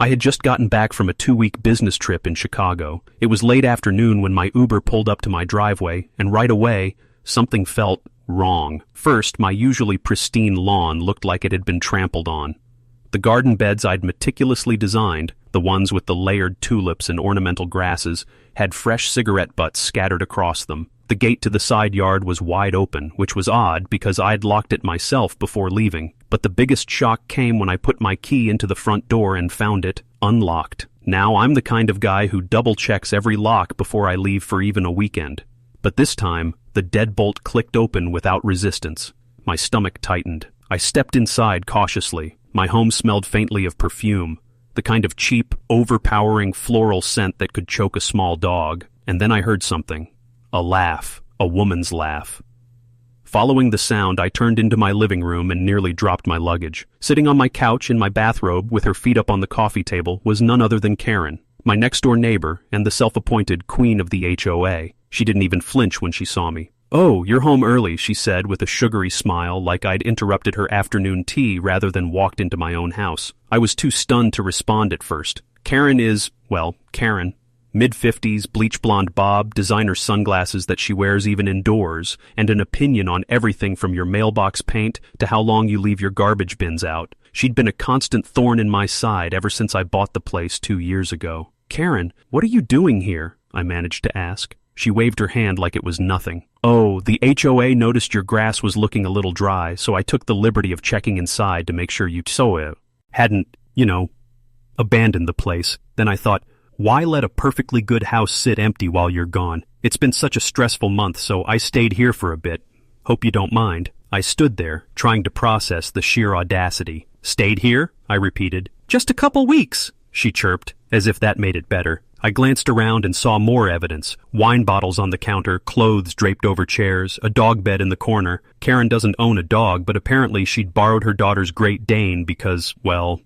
I had just gotten back from a 2-week business trip in Chicago. It was late afternoon when my Uber pulled up to my driveway, and right away, something felt wrong. First, my usually pristine lawn looked like it had been trampled on. The garden beds I'd meticulously designed, the ones with the layered tulips and ornamental grasses, had fresh cigarette butts scattered across them. The gate to the side yard was wide open, which was odd because I'd locked it myself before leaving. But the biggest shock came when I put my key into the front door and found it unlocked. Now I'm the kind of guy who double-checks every lock before I leave for even a weekend. But this time, the deadbolt clicked open without resistance. My stomach tightened. I stepped inside cautiously. My home smelled faintly of perfume, the kind of cheap, overpowering floral scent that could choke a small dog. And then I heard something. A laugh. A woman's laugh. Following the sound, I turned into my living room and nearly dropped my luggage. Sitting on my couch in my bathrobe with her feet up on the coffee table was none other than Karen, my next-door neighbor and the self-appointed queen of the HOA. She didn't even flinch when she saw me. "Oh, you're home early," she said with a sugary smile, like I'd interrupted her afternoon tea rather than walked into my own house. I was too stunned to respond at first. Karen is, well, Karen. Mid-50s, bleach-blonde bob, designer sunglasses that she wears even indoors, and an opinion on everything from your mailbox paint to how long you leave your garbage bins out. She'd been a constant thorn in my side ever since I bought the place 2 years ago. "Karen, what are you doing here?" I managed to ask. She waved her hand like it was nothing. "Oh, the HOA noticed your grass was looking a little dry, so I took the liberty of checking inside to make sure you hadn't, abandoned the place. Then I thought, why let a perfectly good house sit empty while you're gone? It's been such a stressful month, so I stayed here for a bit. Hope you don't mind." I stood there, trying to process the sheer audacity. "Stayed here?" I repeated. "Just a couple weeks," she chirped, as if that made it better. I glanced around and saw more evidence. Wine bottles on the counter, clothes draped over chairs, a dog bed in the corner. Karen doesn't own a dog, but apparently she'd borrowed her daughter's Great Dane because, well,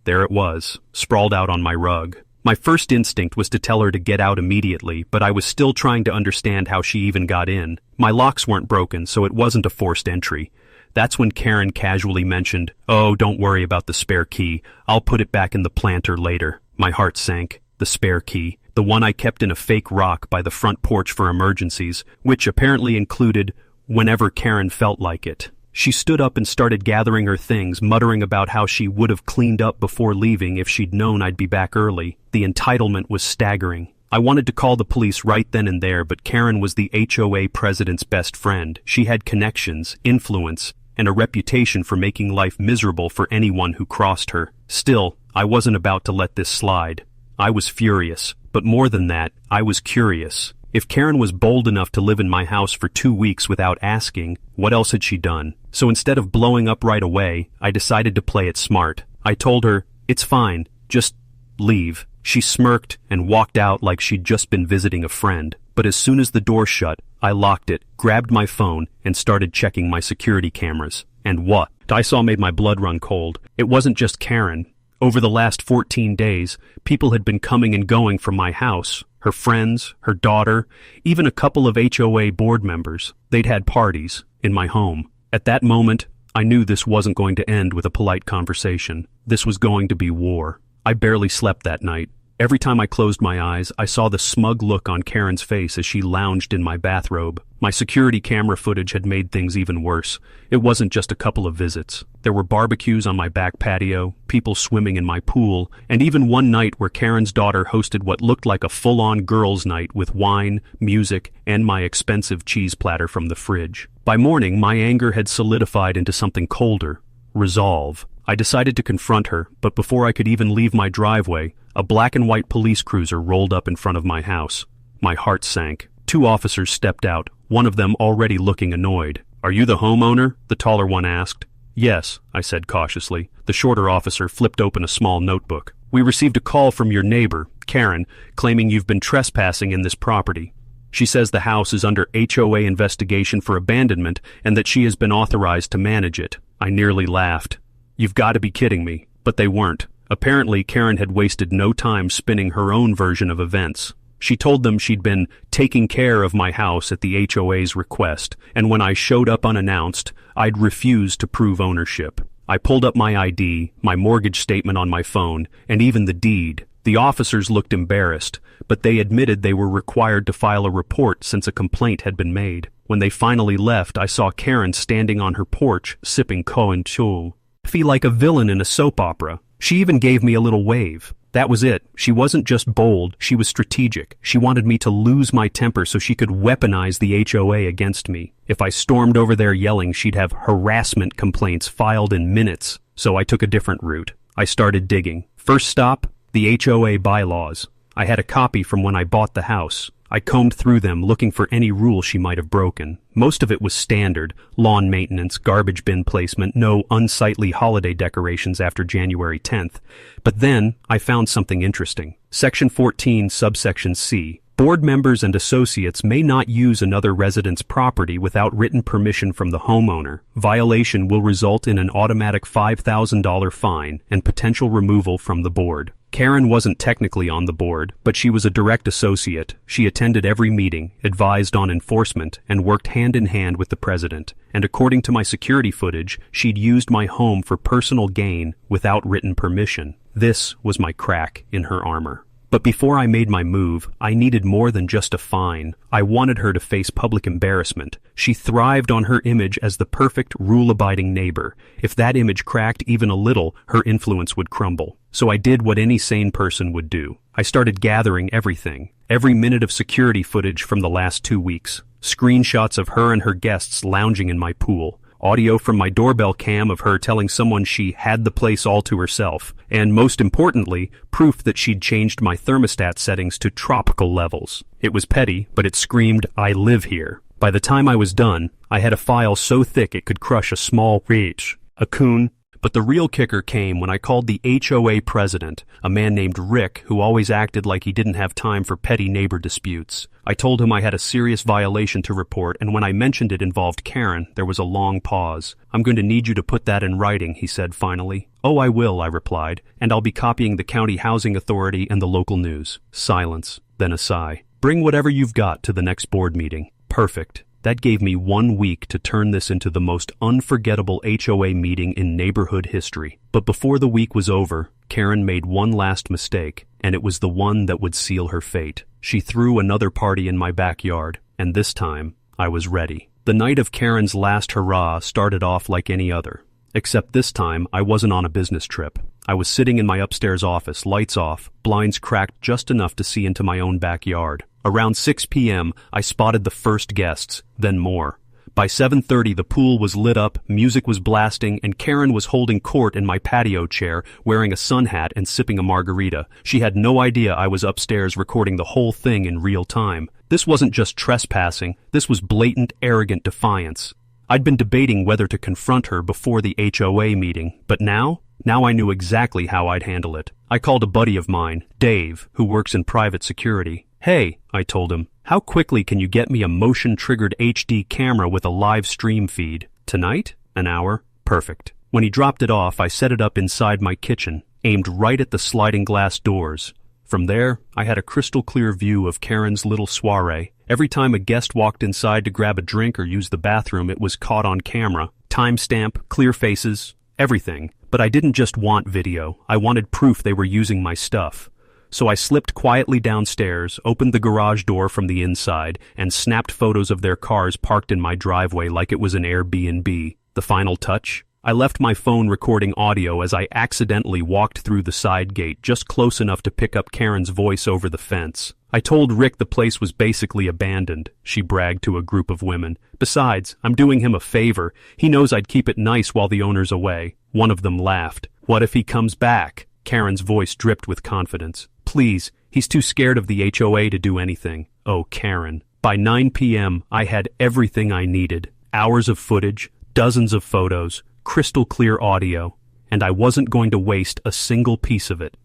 there it was, sprawled out on my rug. My first instinct was to tell her to get out immediately, but I was still trying to understand how she even got in. My locks weren't broken, so it wasn't a forced entry. That's when Karen casually mentioned, "Oh, don't worry about the spare key. I'll put it back in the planter later." My heart sank. The spare key. The one I kept in a fake rock by the front porch for emergencies, which apparently included whenever Karen felt like it. She stood up and started gathering her things, muttering about how she would have cleaned up before leaving if she'd known I'd be back early. The entitlement was staggering. I wanted to call the police right then and there, but Karen was the HOA president's best friend. She had connections, influence, and a reputation for making life miserable for anyone who crossed her. Still, I wasn't about to let this slide. I was furious, but more than that, I was curious. If Karen was bold enough to live in my house for 2 weeks without asking, what else had she done? So instead of blowing up right away, I decided to play it smart. I told her, "It's fine, just leave." She smirked and walked out like she'd just been visiting a friend. But as soon as the door shut, I locked it, grabbed my phone, and started checking my security cameras. And what I saw made my blood run cold. It wasn't just Karen. Over the last 14 days, people had been coming and going from my house. Her friends, her daughter, even a couple of HOA board members. They'd had parties in my home. At that moment, I knew this wasn't going to end with a polite conversation. This was going to be war. I barely slept that night. Every time I closed my eyes, I saw the smug look on Karen's face as she lounged in my bathrobe. My security camera footage had made things even worse. It wasn't just a couple of visits. There were barbecues on my back patio, people swimming in my pool, and even one night where Karen's daughter hosted what looked like a full-on girls' night with wine, music, and my expensive cheese platter from the fridge. By morning, my anger had solidified into something colder. Resolve. I decided to confront her, but before I could even leave my driveway, a black and white police cruiser rolled up in front of my house. My heart sank. 2 officers stepped out, one of them already looking annoyed. "Are you the homeowner?" the taller one asked. "Yes," I said cautiously. The shorter officer flipped open a small notebook. "We received a call from your neighbor, Karen, claiming you've been trespassing in this property. She says the house is under HOA investigation for abandonment and that she has been authorized to manage it." I nearly laughed. "You've got to be kidding me." But they weren't. Apparently, Karen had wasted no time spinning her own version of events. She told them she'd been taking care of my house at the HOA's request, and when I showed up unannounced, I'd refused to prove ownership. I pulled up my ID, my mortgage statement on my phone, and even the deed. The officers looked embarrassed, but they admitted they were required to file a report since a complaint had been made. When they finally left, I saw Karen standing on her porch, sipping cointreau. Feel like a villain in a soap opera. She even gave me a little wave. That was it. She wasn't just bold, she was strategic. She wanted me to lose my temper so she could weaponize the HOA against me. If I stormed over there yelling, she'd have harassment complaints filed in minutes. So I took a different route. I started digging. First stop, the HOA bylaws. I had a copy from when I bought the house. I combed through them looking for any rule she might have broken. Most of it was standard: lawn maintenance, garbage bin placement, no unsightly holiday decorations after January 10th. But then I found something interesting. Section 14, subsection C. Board members and associates may not use another resident's property without written permission from the homeowner. Violation will result in an automatic $5,000 fine and potential removal from the board. Karen wasn't technically on the board, but she was a direct associate. She attended every meeting, advised on enforcement, and worked hand in hand with the president. And according to my security footage, she'd used my home for personal gain without written permission. This was my crack in her armor. But before I made my move, I needed more than just a fine. I wanted her to face public embarrassment. She thrived on her image as the perfect, rule-abiding neighbor. If that image cracked even a little, her influence would crumble. So I did what any sane person would do. I started gathering everything. Every minute of security footage from the last 2 weeks. Screenshots of her and her guests lounging in my pool. Audio from my doorbell cam of her telling someone she had the place all to herself, and most importantly, proof that she'd changed my thermostat settings to tropical levels. It was petty, but it screamed, "I live here." By the time I was done, I had a file so thick it could crush a small peach. A coon. But the real kicker came when I called the HOA president, a man named Rick who always acted like he didn't have time for petty neighbor disputes. I told him I had a serious violation to report, and when I mentioned it involved Karen, there was a long pause. "I'm going to need you to put that in writing," he said finally. "Oh, I will," I replied, "and I'll be copying the county housing authority and the local news." Silence, then a sigh. "Bring whatever you've got to the next board meeting." Perfect. That gave me 1 week to turn this into the most unforgettable HOA meeting in neighborhood history. But before the week was over, Karen made one last mistake, and it was the one that would seal her fate. She threw another party in my backyard, and this time, I was ready. The night of Karen's last hurrah started off like any other. Except this time, I wasn't on a business trip. I was sitting in my upstairs office, lights off, blinds cracked just enough to see into my own backyard. Around 6 p.m., I spotted the first guests, then more. By 7:30, the pool was lit up, music was blasting, and Karen was holding court in my patio chair, wearing a sun hat and sipping a margarita. She had no idea I was upstairs recording the whole thing in real time. This wasn't just trespassing, this was blatant, arrogant defiance. I'd been debating whether to confront her before the HOA meeting, but now I knew exactly how I'd handle it. I called a buddy of mine, Dave, who works in private security. "Hey," I told him, "how quickly can you get me a motion-triggered HD camera with a live stream feed? Tonight? An hour? Perfect." When he dropped it off, I set it up inside my kitchen, aimed right at the sliding glass doors. From there, I had a crystal-clear view of Karen's little soiree. Every time a guest walked inside to grab a drink or use the bathroom, it was caught on camera. Timestamp, clear faces, everything. But I didn't just want video. I wanted proof they were using my stuff. So I slipped quietly downstairs, opened the garage door from the inside, and snapped photos of their cars parked in my driveway like it was an Airbnb. The final touch? I left my phone recording audio as I accidentally walked through the side gate just close enough to pick up Karen's voice over the fence. I told Rick the place was basically abandoned, she bragged to a group of women. Besides, I'm doing him a favor. He knows I'd keep it nice while the owner's away. One of them laughed. "What if he comes back?" Karen's voice dripped with confidence. "Please, he's too scared of the HOA to do anything." Oh, Karen. By 9 p.m., I had everything I needed. Hours of footage, dozens of photos, crystal clear audio, and I wasn't going to waste a single piece of it.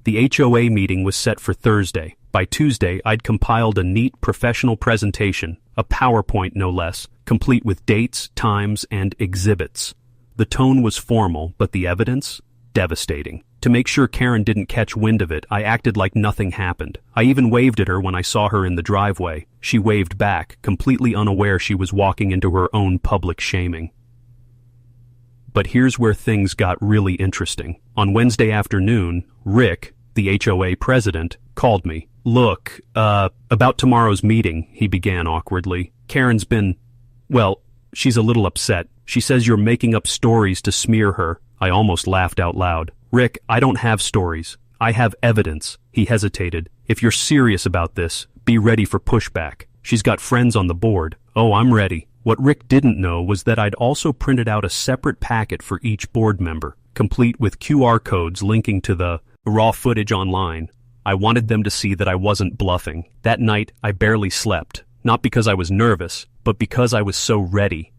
The HOA meeting was set for Thursday. By Tuesday, I'd compiled a neat professional presentation, a PowerPoint no less, complete with dates, times, and exhibits. The tone was formal, but the evidence? Devastating. To make sure Karen didn't catch wind of it, I acted like nothing happened. I even waved at her when I saw her in the driveway. She waved back, completely unaware she was walking into her own public shaming. But here's where things got really interesting. On Wednesday afternoon, Rick, the HOA president, called me. "Look, about tomorrow's meeting," he began awkwardly. "Karen's been, well, she's a little upset. She says you're making up stories to smear her." I almost laughed out loud. "Rick, I don't have stories. I have evidence." He hesitated. "If you're serious about this, be ready for pushback. She's got friends on the board." "Oh, I'm ready." What Rick didn't know was that I'd also printed out a separate packet for each board member, complete with QR codes linking to the raw footage online. I wanted them to see that I wasn't bluffing. That night, I barely slept, not because I was nervous, but because I was so ready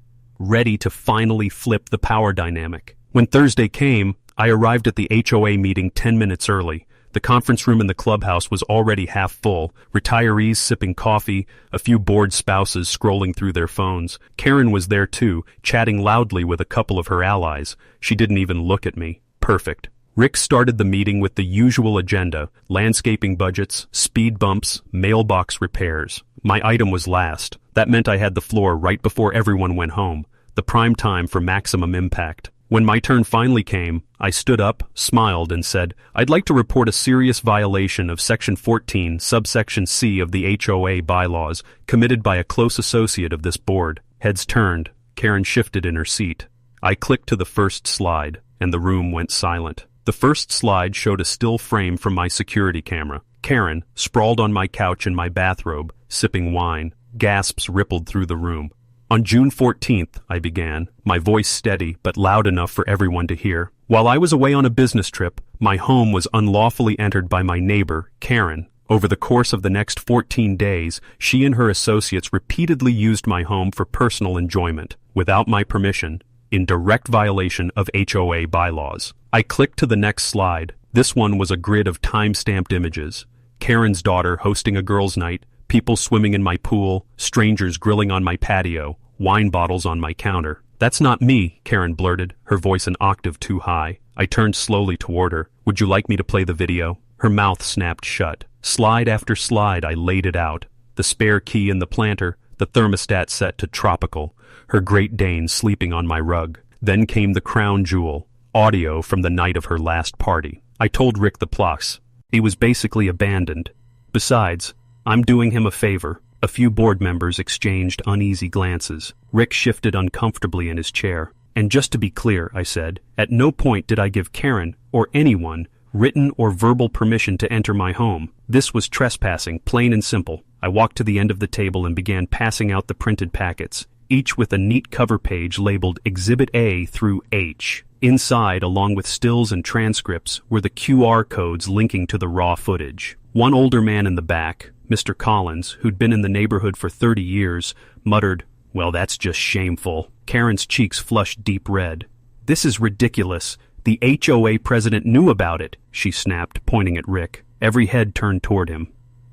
to finally flip the power dynamic. When Thursday came, I arrived at the HOA meeting 10 minutes early. The conference room in the clubhouse was already half full, retirees sipping coffee, a few bored spouses scrolling through their phones. Karen was there too, chatting loudly with a couple of her allies. She didn't even look at me. Perfect. Rick started the meeting with the usual agenda: landscaping budgets, speed bumps, mailbox repairs. My item was last. That meant I had the floor right before everyone went home, the prime time for maximum impact. When my turn finally came, I stood up, smiled, and said, "I'd like to report a serious violation of Section 14, subsection C of the HOA bylaws, committed by a close associate of this board." Heads turned. Karen shifted in her seat. I clicked to the first slide, and the room went silent. The first slide showed a still frame from my security camera. Karen, sprawled on my couch in my bathrobe, sipping wine. Gasps rippled through the room. "On June 14th, I began, my voice steady but loud enough for everyone to hear. "While I was away on a business trip, my home was unlawfully entered by my neighbor, Karen. Over the course of the next 14 days, she and her associates repeatedly used my home for personal enjoyment, without my permission, in direct violation of HOA bylaws." I clicked to the next slide. This one was a grid of time-stamped images. Karen's daughter hosting a girls' night, people swimming in my pool, strangers grilling on my patio, wine bottles on my counter. "That's not me," Karen blurted, her voice an octave too high. I turned slowly toward her. "Would you like me to play the video?" Her mouth snapped shut. Slide after slide, I laid it out. The spare key in the planter, the thermostat set to tropical, her Great Dane sleeping on my rug. Then came the crown jewel, audio from the night of her last party. I told Rick the plus. He was basically abandoned. Besides, I'm doing him a favor. A few board members exchanged uneasy glances. Rick shifted uncomfortably in his chair. "And just to be clear," I said, "at no point did I give Karen, or anyone, written or verbal permission to enter my home. This was trespassing, plain and simple." I walked to the end of the table and began passing out the printed packets, each with a neat cover page labeled Exhibit A through H. Inside, along with stills and transcripts, were the QR codes linking to the raw footage. One older man in the back, Mr. Collins, who'd been in the neighborhood for 30 years, muttered, "Well, that's just shameful." Karen's cheeks flushed deep red. "This is ridiculous. The HOA president knew about it," she snapped, pointing at Rick. Every head turned toward him.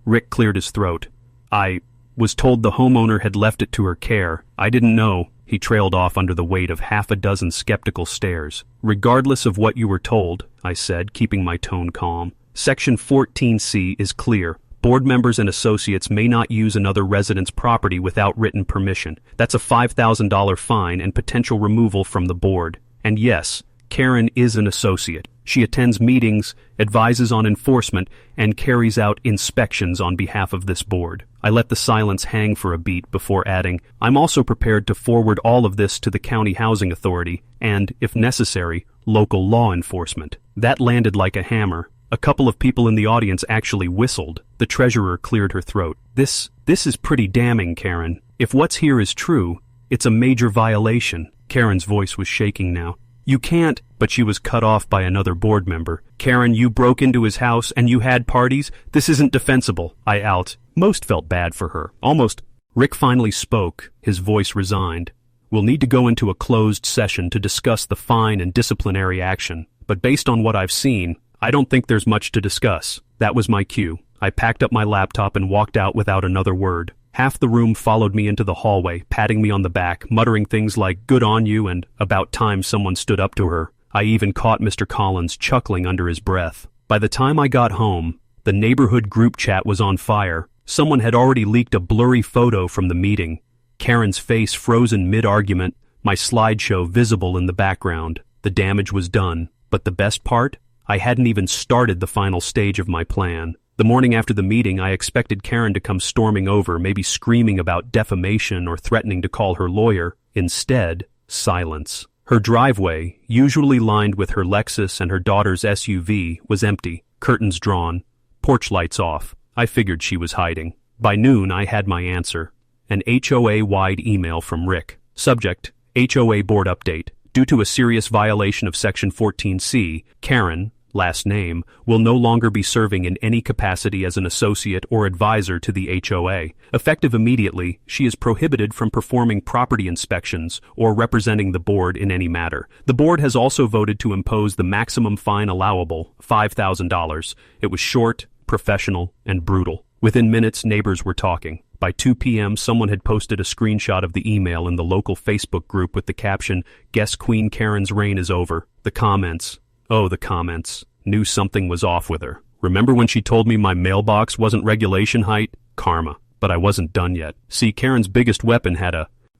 Rick cleared his throat. "I was told the homeowner had left it to her care. I didn't know." He trailed off under the weight of half a dozen skeptical stares. "Regardless of what you were told," I said, keeping my tone calm, "Section 14C is clear. Board members and associates may not use another resident's property without written permission. That's a $5,000 fine and potential removal from the board. And yes, Karen is an associate. She attends meetings, advises on enforcement, and carries out inspections on behalf of this board." I let the silence hang for a beat before adding, "I'm also prepared to forward all of this to the County Housing Authority and, if necessary, local law enforcement." That landed like a hammer. A couple of people in the audience actually whistled. The treasurer cleared her throat. This is pretty damning, Karen. If what's here is true, it's a major violation." Karen's voice was shaking now. "You can't," but she was cut off by another board member. "Karen, you broke into his house and you had parties? This isn't defensible." I out. Most felt bad for her. Almost. Rick finally spoke, his voice resigned. "We'll need to go into a closed session to discuss the fine and disciplinary action. But based on what I've seen, I don't think there's much to discuss." That was my cue. I packed up my laptop and walked out without another word. Half the room followed me into the hallway, patting me on the back, muttering things like "good on you" and "about time someone stood up to her." I even caught Mr. Collins chuckling under his breath. By the time I got home, the neighborhood group chat was on fire. Someone had already leaked a blurry photo from the meeting. Karen's face frozen mid-argument, my slideshow visible in the background. The damage was done, but the best part? I hadn't even started the final stage of my plan. The morning after the meeting, I expected Karen to come storming over, maybe screaming about defamation or threatening to call her lawyer. Instead, silence. Her driveway, usually lined with her Lexus and her daughter's SUV, was empty, curtains drawn, porch lights off. I figured she was hiding. By noon, I had my answer. An HOA-wide email from Rick. Subject, HOA Board Update. Due to a serious violation of Section 14C, Karen, last name, will no longer be serving in any capacity as an associate or advisor to the HOA. Effective immediately, she is prohibited from performing property inspections or representing the board in any matter. The board has also voted to impose the maximum fine allowable, $5,000. It was short, professional, and brutal. Within minutes, neighbors were talking. By 2 p.m., someone had posted a screenshot of the email in the local Facebook group with the caption, "Guess Queen Karen's reign is over." The comments. Oh, the comments. Knew something was off with her. Remember when she told me my mailbox wasn't regulation height? Karma. But I wasn't done yet. See, Karen's biggest weapon had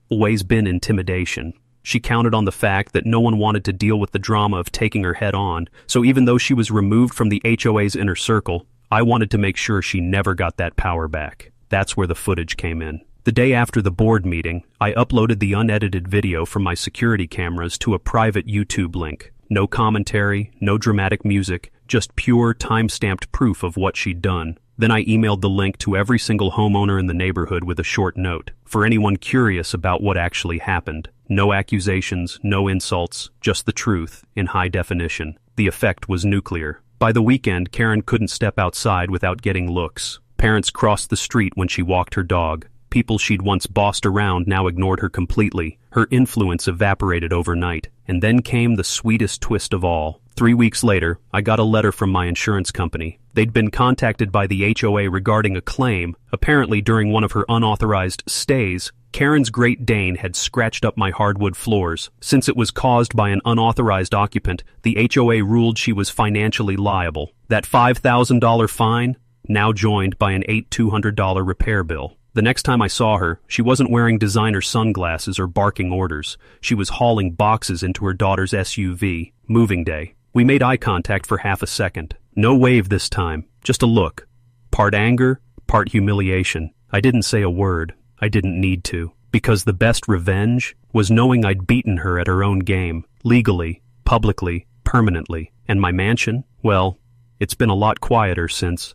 always been intimidation. She counted on the fact that no one wanted to deal with the drama of taking her head on, so even though she was removed from the HOA's inner circle, I wanted to make sure she never got that power back. That's where the footage came in. The day after the board meeting, I uploaded the unedited video from my security cameras to a private YouTube link. No commentary, no dramatic music, just pure time-stamped proof of what she'd done. Then I emailed the link to every single homeowner in the neighborhood with a short note, for anyone curious about what actually happened. No accusations, no insults, just the truth, in high definition. The effect was nuclear. By the weekend, Karen couldn't step outside without getting looks. Parents crossed the street when she walked her dog. People she'd once bossed around now ignored her completely. Her influence evaporated overnight. And then came the sweetest twist of all. 3 weeks later, I got a letter from my insurance company. They'd been contacted by the HOA regarding a claim. Apparently, during one of her unauthorized stays, Karen's Great Dane had scratched up my hardwood floors. Since it was caused by an unauthorized occupant, the HOA ruled she was financially liable. That $5,000 fine, now joined by an $8,200 repair bill. The next time I saw her, she wasn't wearing designer sunglasses or barking orders. She was hauling boxes into her daughter's SUV. Moving day. We made eye contact for half a second. No wave this time, just a look. Part anger, part humiliation. I didn't say a word. I didn't need to. Because the best revenge was knowing I'd beaten her at her own game. Legally, publicly, permanently. And my mansion? Well, it's been a lot quieter since.